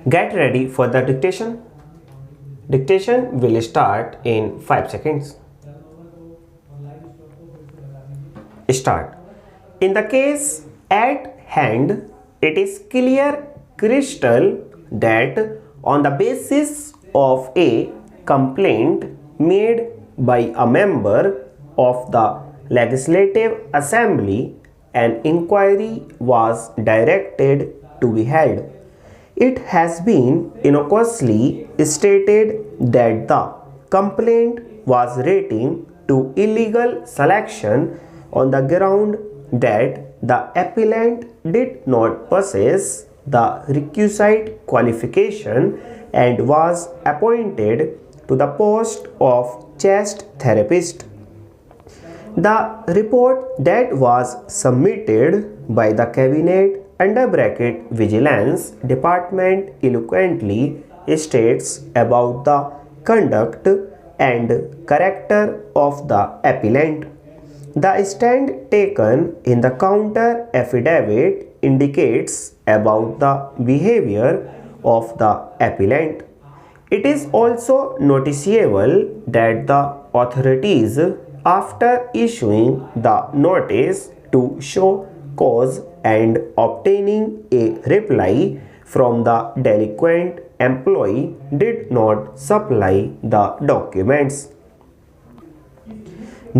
Get ready for the dictation. Dictation will start in 5 seconds. Start. In the case at hand, it is clear crystal that on the basis of a complaint made by a member of the Legislative Assembly, an inquiry was directed to be held. It has been innocuously stated that the complaint was relating to illegal selection on the ground that the appellant did not possess the requisite qualification and was appointed to the post of chest therapist. The report that was submitted by the Cabinet under bracket Vigilance Department eloquently states about the conduct and character of the appellant. The stand taken in the counter affidavit indicates about the behavior of the appellant. It is also noticeable that the authorities, after issuing the notice to show cause and obtaining a reply from the delinquent employee, did not supply the documents.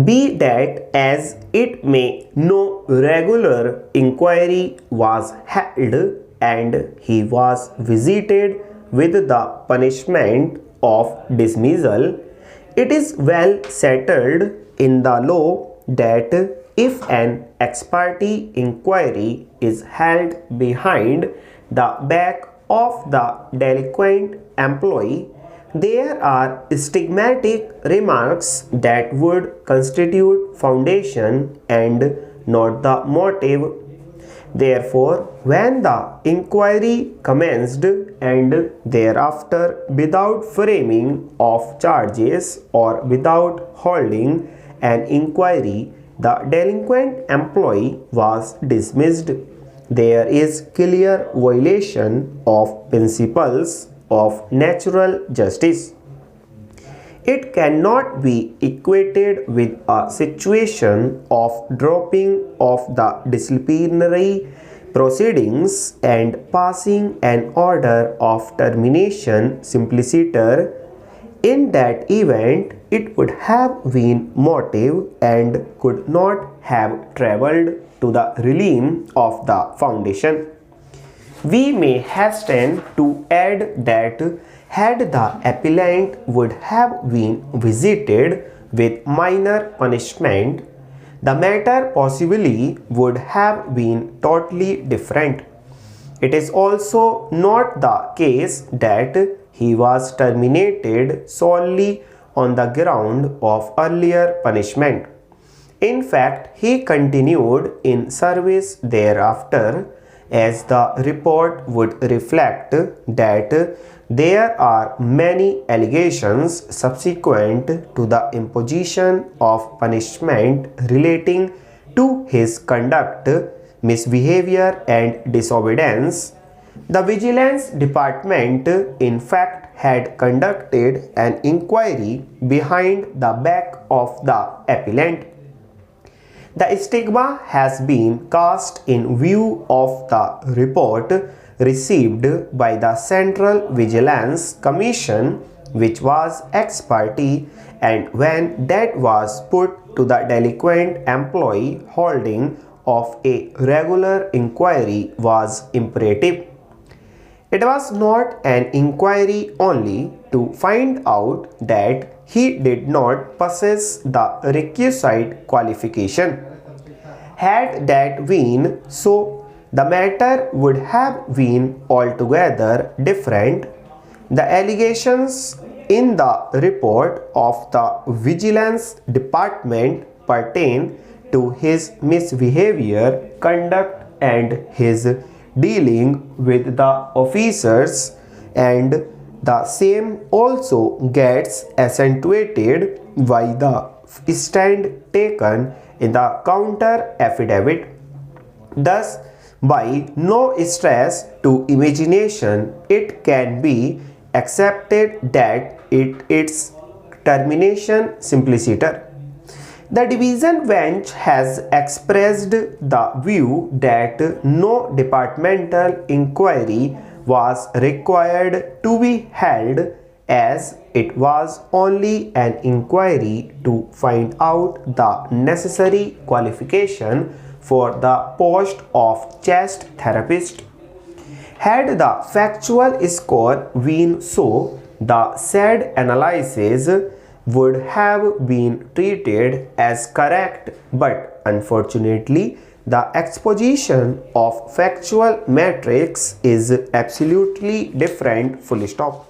Be that as it may, no regular inquiry was held and he was visited with the punishment of dismissal. It is well settled in the law that if an ex parte inquiry is held behind the back of the delinquent employee, there are stigmatic remarks that would constitute foundation and not the motive. Therefore, when the inquiry commenced and thereafter without framing of charges or without holding an inquiry, the delinquent employee was dismissed, there is clear violation of principles of natural justice. It cannot be equated with a situation of dropping of the disciplinary proceedings and passing an order of termination simpliciter. In that event, it would have been motive and could not have travelled to the realm of the foundation. We may hasten to add that had the appellant would have been visited with minor punishment, the matter possibly would have been totally different. It is also not the case that he was terminated solely on the ground of earlier punishment. In fact, he continued in service thereafter, as the report would reflect that there are many allegations subsequent to the imposition of punishment relating to his conduct, misbehavior and disobedience. The Vigilance Department in fact had conducted an inquiry behind the back of the appellant. The stigma has been cast in view of the report received by the Central Vigilance Commission, which was ex parte, and when that was put to the delinquent employee, holding of a regular inquiry was imperative. It was not an inquiry only to find out that he did not possess the requisite qualification. Had that been so, the matter would have been altogether different. The allegations in the report of the Vigilance Department pertain to his misbehavior, conduct, and his dealing with the officers, and the same also gets accentuated by the stand taken in the counter affidavit. Thus, By no stress to imagination, it can be accepted that its termination simpliciter. The division bench has expressed the view that no departmental inquiry was required to be held, as it was only an inquiry to find out the necessary qualification for the post of chest therapist. Had the factual score been so, the said analysis would have been treated as correct, but unfortunately, the exposition of factual metrics is absolutely different. Full stop.